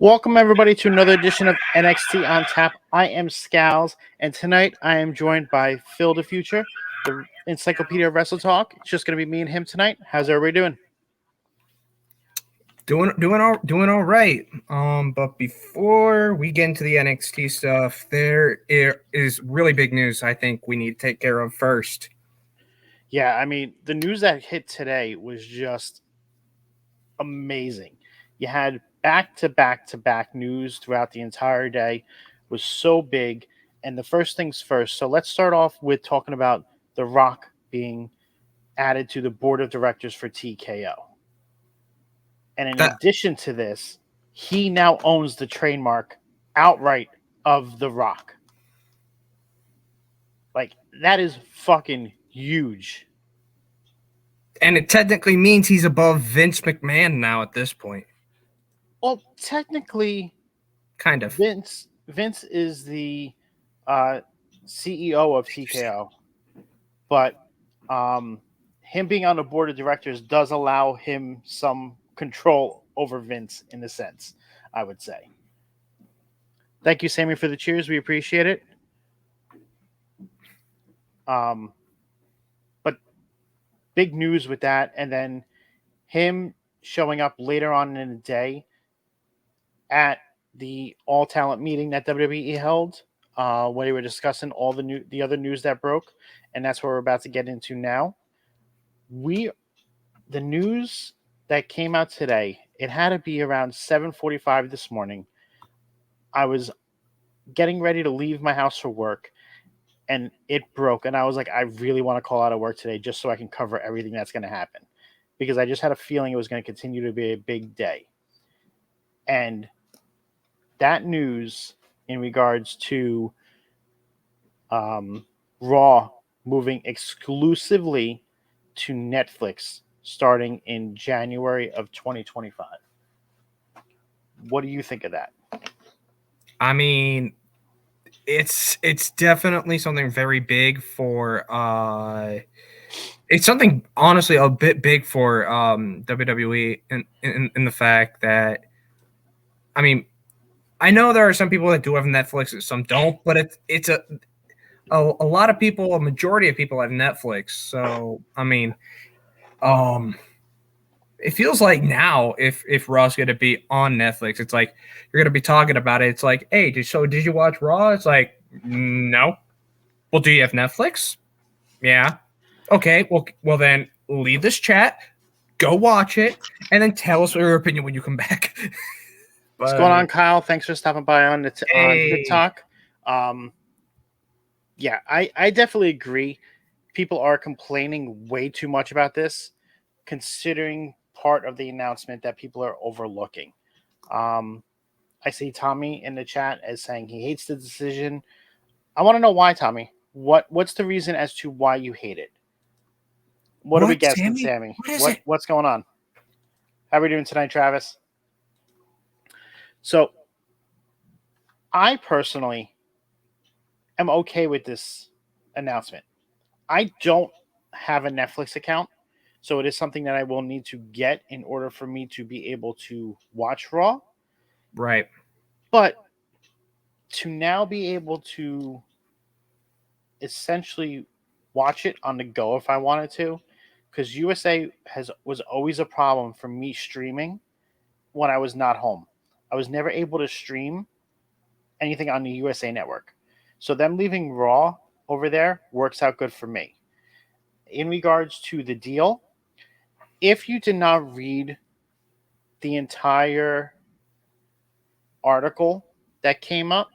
Welcome everybody to another edition of NXT on Tap. I am Scals, and tonight I am joined by Phil the Future, the Encyclopedia of Wrestle Talk. It's just going to be me and him tonight. How's everybody doing? Doing all right. But before we get into the NXT stuff, there is really big news I think we need to take care of first. Yeah, I mean, the news that hit today was just amazing. You had back to back to back news throughout the entire day. It was so big. And the first things first. So let's start off with talking about The Rock being added to the board of directors for TKO. And in That addition to this, he now owns the trademark outright of The Rock. Like, that is fucking huge. and it technically means he's above Vince McMahon now at this point. Well, technically, Kind of. Vince is the CEO of TKO, but him being on the board of directors does allow him some control over Vince in a sense, I would say. Thank you, Sammy, for the cheers. We appreciate it. But big news with that, and then him showing up later on in the day at the all talent meeting that WWE held, where they were discussing all the other news that broke, and that's what we're about to get into now. The news that came out today, it had to be around 7:45 this morning. I was getting ready to leave my house for work, and it broke, and I was like, I really want to call out of work today just so I can cover everything that's going to happen, because I just had a feeling it was going to continue to be a big day. And that news in regards to Raw moving exclusively to Netflix starting in January of 2025. What do you think of that? I mean, it's definitely something very big for it's something honestly a bit big for WWE in the fact that I mean, I know there are some people that do have Netflix and some don't, but it's a lot of people, a majority of people have Netflix. So I mean, it feels like now if Raw's going to be on Netflix, it's like you're going to be talking about it. It's like, hey, did you watch Raw? It's like, no. Well, do you have Netflix? Yeah. Okay. Well then leave this chat, go watch it, and then tell us your opinion when you come back. What's going on, But Kyle? Thanks for stopping by on on hey, TikTok. Yeah, I definitely agree. People are complaining way too much about this, considering part of the announcement that people are overlooking. Um, I see Tommy in the chat as saying he hates the decision. I want to know why, Tommy. What's the reason as to why you hate it? What are we what, guessing, Sammy? Sammy? What is it? What's going on? How are we doing tonight, Travis? So I personally am okay with this announcement. I don't have a Netflix account, so it is something that I will need to get in order for me to be able to watch Raw. Right. But to now be able to essentially watch it on the go if I wanted to, because USA was always a problem for me streaming when I was not home. I was never able to stream anything on the USA network. So them leaving Raw over there works out good for me. In regards to the deal, if you did not read the entire article that came up,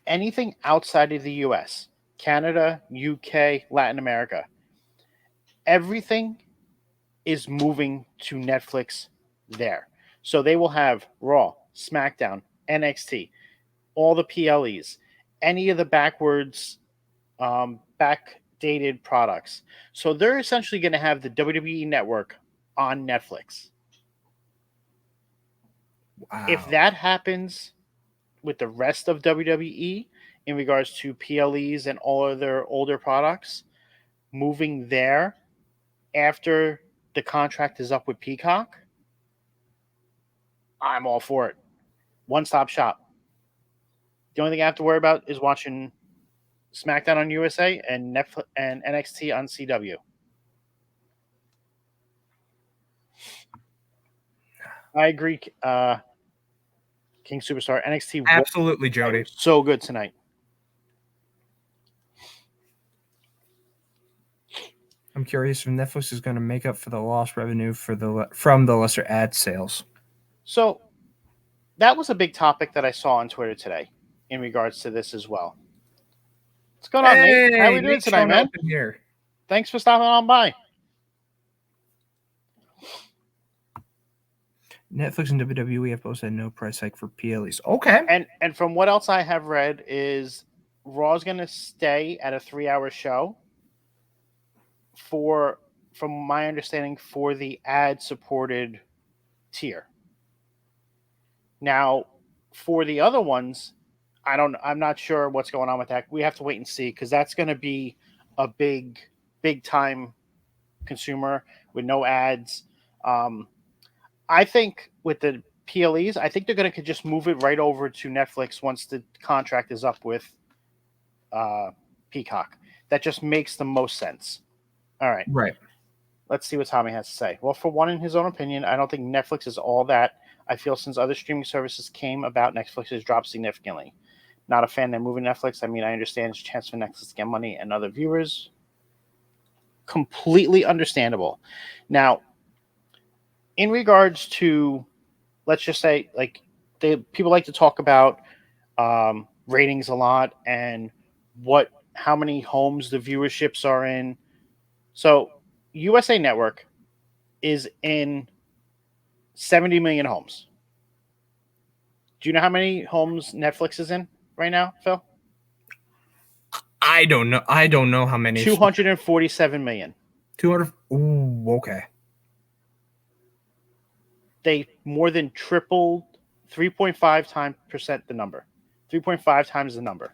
anything outside of the US, Canada, UK, Latin America, everything is moving to Netflix there. So they will have Raw, SmackDown, NXT, all the PLEs, any of the backdated products. So they're essentially going to have the WWE network on Netflix. Wow. If that happens with the rest of WWE in regards to PLEs and all of their older products, moving there after the contract is up with Peacock, I'm all for it. One-stop shop. The only thing I have to worry about is watching SmackDown on USA and Netflix and NXT on CW. I agree, King Superstar. NXT Absolutely, Jody. was so good tonight. I'm curious if Netflix is going to make up for the lost revenue from the lesser ad sales. So that was a big topic that I saw on Twitter today in regards to this as well. What's going on, Nate? How are we doing Nate's tonight, showing man? up in here. Thanks for stopping on by. Netflix and WWE have both said no price hike for PLEs. Okay. And from what else I have read is Raw's going to stay at a 3-hour show for, from my understanding, for the ad-supported tier. Now, for the other ones, I'm not sure what's going on with that. We have to wait and see because that's going to be a big time consumer with no ads. I think with the PLEs, I think they're going to just move it right over to Netflix once the contract is up with Peacock. That just makes the most sense. All right. Right. Let's see what Tommy has to say. Well, for one, in his own opinion, I don't think Netflix is all that. I feel since other streaming services came about, Netflix has dropped significantly. Not a fan they're moving Netflix. I mean, I understand it's a chance for Netflix to get money and other viewers. Completely understandable. Now, in regards to, let's just say, like, people like to talk about ratings a lot and how many homes the viewerships are in. So, USA Network is in 70 million homes. Do you know how many homes Netflix is in right now, Phil? I don't know. I don't know how many. 247 million. 200. Ooh, okay. They more than tripled 3.5 times percent the number. 3.5 times the number.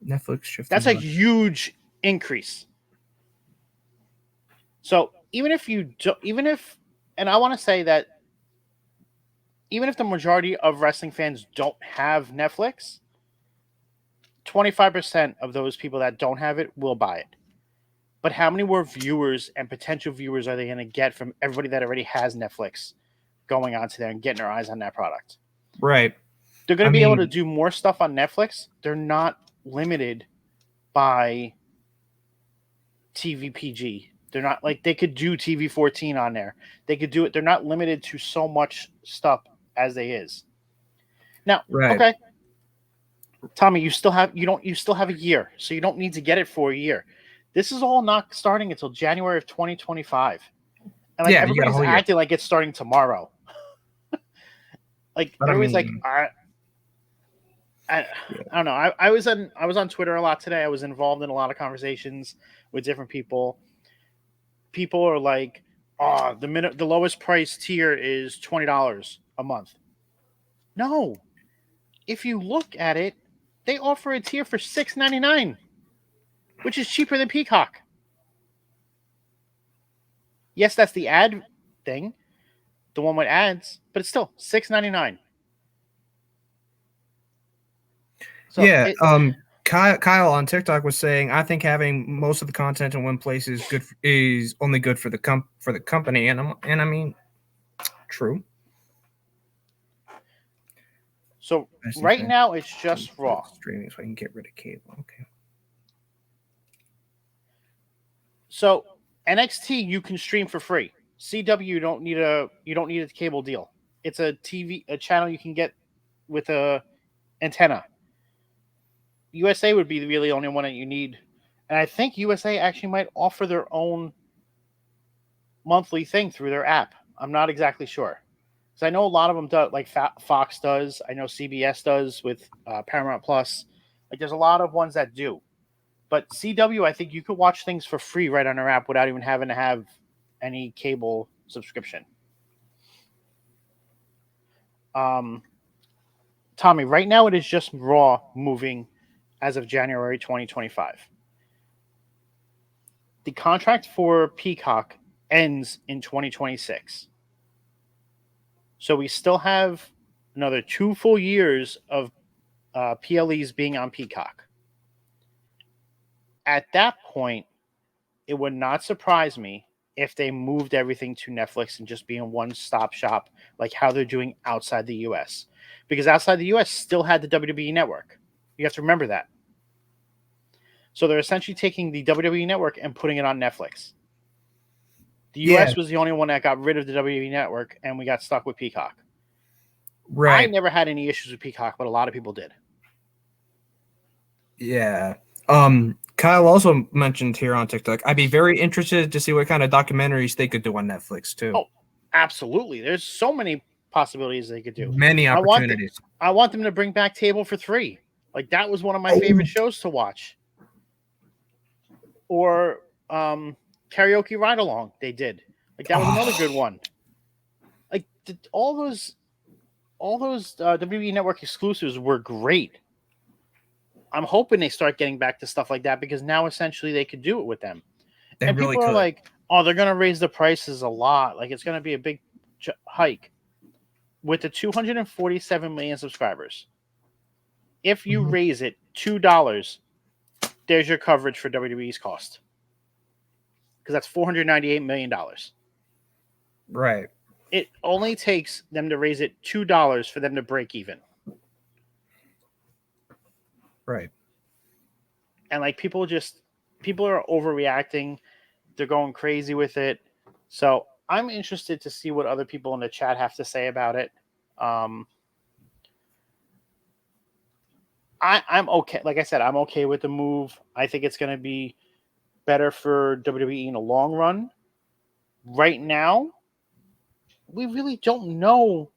Netflix shifting. That's a huge increase. So even if, and I want to say that even if the majority of wrestling fans don't have Netflix, 25% of those people that don't have it will buy it. But how many more viewers and potential viewers are they going to get from everybody that already has Netflix going onto there and getting their eyes on that product? Right. They're going to be able to do more stuff on Netflix. They're not limited by TVPG. They're not like they could do TV 14 on there. They could do it. They're not limited to so much stuff as they is. Now, okay. Tommy, you still have a year, so you don't need to get it for a year. This is all not starting until January of 2025. And like everybody's acting like it's starting tomorrow. Like everybody's like, I don't know. I was on Twitter a lot today. I was involved in a lot of conversations with different people. People are like, "Oh, the lowest price tier is $20 a month." No, if you look at it, they offer a tier for $6.99, which is cheaper than Peacock. Yes, that's the ad thing, the one with ads, but it's still $6.99. So yeah, Kyle on TikTok was saying, I think having most of the content in one place is only good for the company, and I mean, true. So right now it's just Raw streaming, so I can get rid of cable. Okay. So NXT you can stream for free. CW you don't need a cable deal. It's a channel you can get with a antenna. USA would be really the only one that you need, and I think USA actually might offer their own monthly thing through their app. I'm not exactly sure, because I know a lot of them do, like Fox does. I know CBS does with Paramount Plus. Like there's a lot of ones that do, but CW I think you could watch things for free right on their app without even having to have any cable subscription. Tommy, right now it is just Raw moving as of January 2025. The contract for Peacock ends in 2026. So we still have another 2 full years of PLEs being on Peacock. At that point, it would not surprise me if they moved everything to Netflix and just be a one-stop shop like how they're doing outside the US. Because outside the US still had the WWE network. You have to remember that. So they're essentially taking the WWE network and putting it on Netflix. The Yeah, US was the only one that got rid of the WWE network and we got stuck with Peacock. I right. never had any issues with Peacock, but a lot of people did. Yeah. Kyle also mentioned here on TikTok, I'd be very interested to see what kind of documentaries they could do on Netflix too. Oh, absolutely. There's so many possibilities they could do. Many I want th- opportunities. I want them to bring back Table for Three. Like that was one of my Oh, favorite shows to watch. Or Karaoke Ride Along. They did. Like that was another good oh, one. Like all those WWE Network exclusives were great. I'm hoping they start getting back to stuff like that because now essentially they could do it with them. they And really people are could. like, "Oh, they're going to raise the prices a lot. Like it's going to be a big hike." With the 247 million subscribers, if you Mhm. raise it $2, there's your coverage for WWE's cost because that's $498 million. Right. It only takes them to raise it $2 for them to break even. Right. And like people are overreacting. They're going crazy with it. So I'm interested to see what other people in the chat have to say about it. Um, I'm okay. Like I said, I'm okay with the move. I think it's going to be better for WWE in the long run. Right now, we really don't know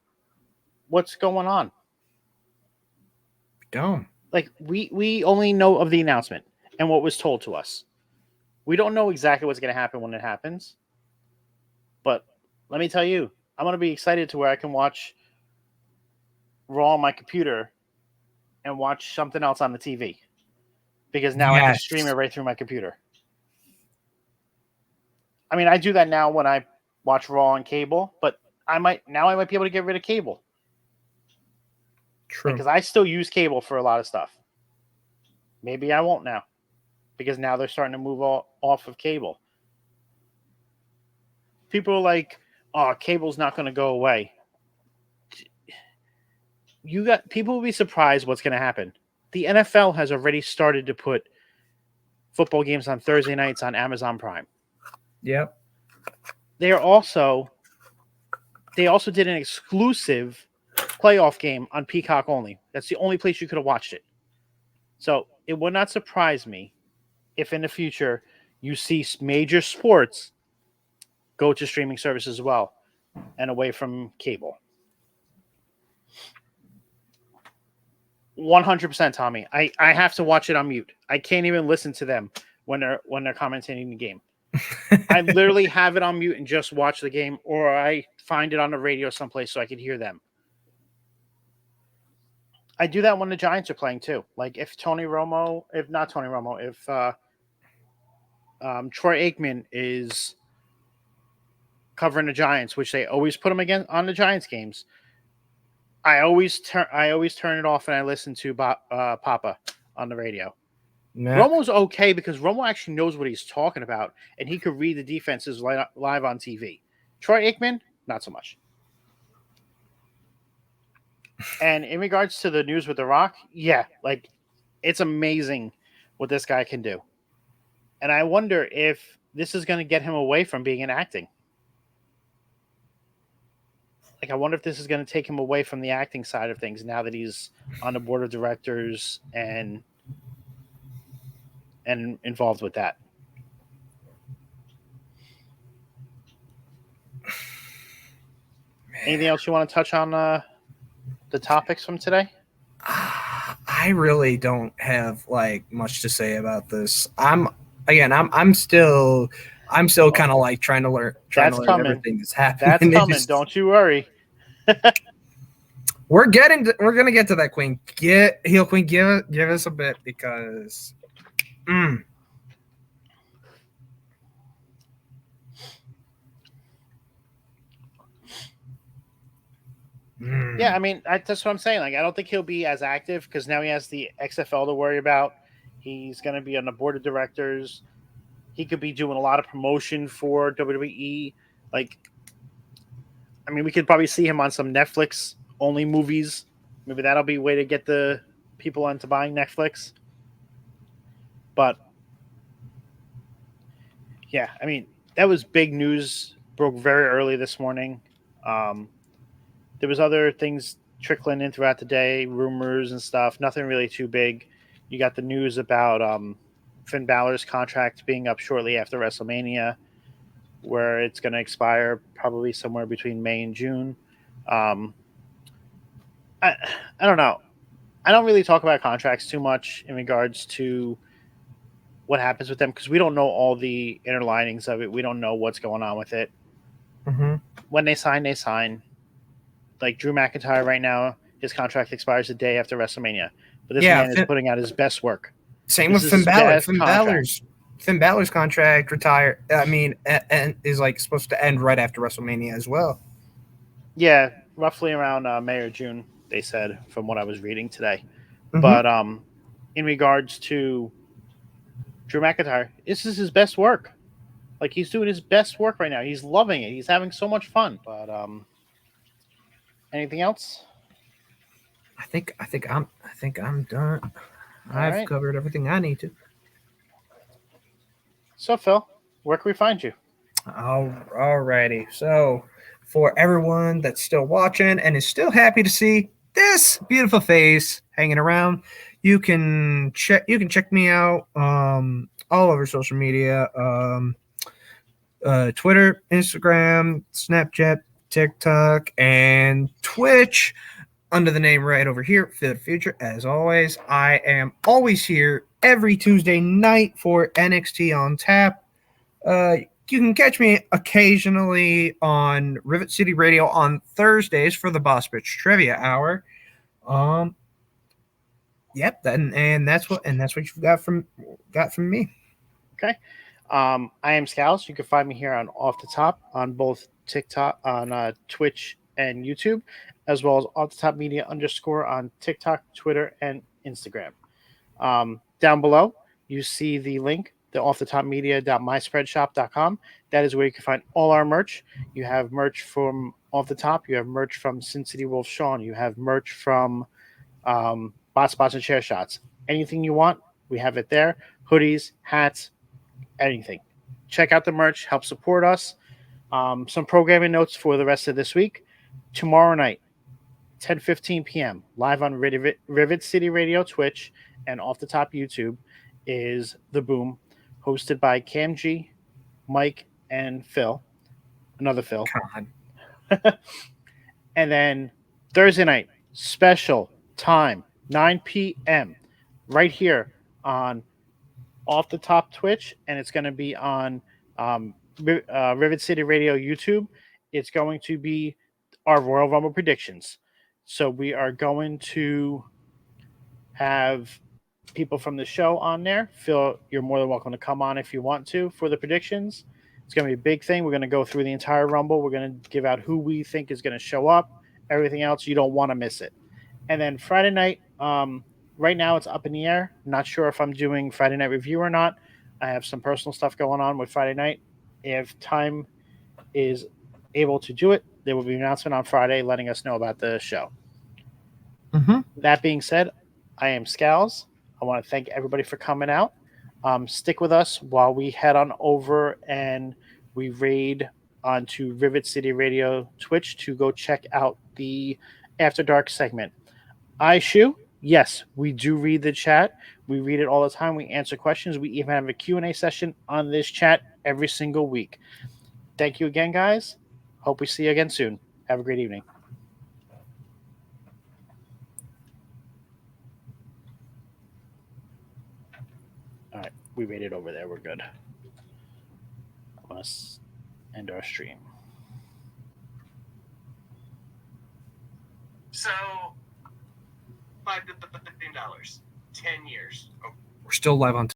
what's going on. Don't. Like we only know of the announcement and what was told to us. We don't know exactly what's going to happen when it happens. But let me tell you, I'm going to be excited to where I can watch Raw on my computer and watch something else on the TV because now I can stream it Yes. right through my computer. I mean, I do that now when I watch Raw on cable, but I might be able to get rid of cable True. because I still use cable for a lot of stuff. Maybe I won't now because now they're starting to move off of cable. People are like, "Oh, cable's not going to go away." You got people will be surprised what's going to happen. The NFL has already started to put football games on Thursday nights on Amazon Prime. Yep. They are also they also did an exclusive playoff game on Peacock only. That's the only place you could have watched it. So it would not surprise me if in the future you see major sports go to streaming services as well and away from cable. 100%, Tommy. I have to watch it on mute. I can't even listen to them when they're commentating the game. I literally have it on mute and just watch the game, or I find it on the radio someplace so I can hear them. I do that when the Giants are playing too. Like if not Tony Romo, if Troy Aikman is covering the Giants, which they always put him again on the Giants games, I always turn it off and I listen to Papa on the radio. Yeah. Romo's okay because Romo actually knows what he's talking about and he could read the defenses live on TV. Troy Aikman, not so much. And in regards to the news with The Rock, yeah, like it's amazing what this guy can do. And I wonder if this is going to get him away from being in acting. Like, I wonder if this is going to take him away from the acting side of things now that he's on the board of directors and involved with that. Anything else you want to touch on the topics from today? I really don't have like much to say about this. I'm still kind of like trying to That's learn coming. everything that's happening. That's coming. Don't you worry. We're gonna get to that, Queen. Get Heel Queen, give us a bit because mm, Yeah, I mean, that's what I'm saying. Like, I don't think he'll be as active because now he has the XFL to worry about. He's going to be on the board of directors. He could be doing a lot of promotion for WWE. Like, I mean, we could probably see him on some Netflix only movies. Maybe that'll be a way to get the people into buying Netflix. But yeah, I mean, that was big news. Broke very early this morning. Um, there was other things trickling in throughout the day, rumors and stuff. Nothing really too big. You got the news about Finn Balor's contract being up shortly after WrestleMania, where it's going to expire probably somewhere between May and June. Um, I I don't know. I don't really talk about contracts too much in regards to what happens with them because we don't know all the inner linings of it. We don't know what's going on with it. Mm-hmm. When they sign, they sign. Like Drew McIntyre right now, his contract expires the day after WrestleMania. But this Yeah, man is putting out his best work. same This with is Finn his Balor. best contract. Finn Balor's contract retire. I mean, and is like supposed to end right after WrestleMania as well. Yeah, roughly around May or June, they said, from what I was reading today. Mm-hmm. But in regards to Drew McIntyre, this is his best work. Like he's doing his best work right now. He's loving it. He's having so much fun. But anything else? I think I'm done. All I've right. covered everything I need to. So Phil, where can we find you? Alrighty. So, for everyone that's still watching and is still happy to see this beautiful face hanging around, you can check me out all over social media, Twitter, Instagram, Snapchat, TikTok, and Twitch under the name right over here, Phil the Future. As always, I am always here every Tuesday night for NXT on Tap. You can catch me occasionally on Rivet City Radio on Thursdays for the Boss Bitch Trivia Hour. Um, yep, and that's what you've got from me. Okay. I am Scals. You can find me here on Off the Top on both TikTok, on Twitch and YouTube, as well as Off the Top Media underscore on TikTok, Twitter, and Instagram. Down below, you see the link, the off the top media.myspreadshop.com. That is where you can find all our merch. You have merch from Off the Top, you have merch from Sin City Wolf Sean, you have merch from Bot Spots and Chair Shots. Anything you want, we have it there. Hoodies, hats, anything. Check out the merch, help support us. Some programming notes for the rest of this week. Tomorrow night, 10:15 p.m. live on Rivet City Radio, Twitch, and Off the Top YouTube is The Boom, hosted by Cam G, Mike, and Phil. Another Phil. God. And then Thursday night, special time, 9 p.m. right here on Off the Top Twitch, and it's going to be on Rivet City Radio YouTube. It's going to be our Royal Rumble predictions. So we are going to have people from the show on there. Phil, you're more than welcome to come on if you want to for the predictions. It's going to be a big thing. We're going to go through the entire Rumble. We're going to give out who we think is going to show up. Everything else, you don't want to miss it. And then Friday night, right now it's up in the air. Not sure if I'm doing Friday night review or not. I have some personal stuff going on with Friday night. If time is able to do it, there will be an announcement on Friday letting us know about the show. Mm-hmm. That being said, I am Scals. I want to thank everybody for coming out. Stick with us while we head on over and we raid onto Rivet City Radio Twitch to go check out the After Dark segment. Shu, yes, we do read the chat. We read it all the time. We answer questions. We even have a Q&A session on this chat every single week. Thank you again, guys. Hope we see you again soon. Have a great evening. All right, we rated over there. We're good. Let's end our stream. So, $5 to $15, 10 years. We're still live on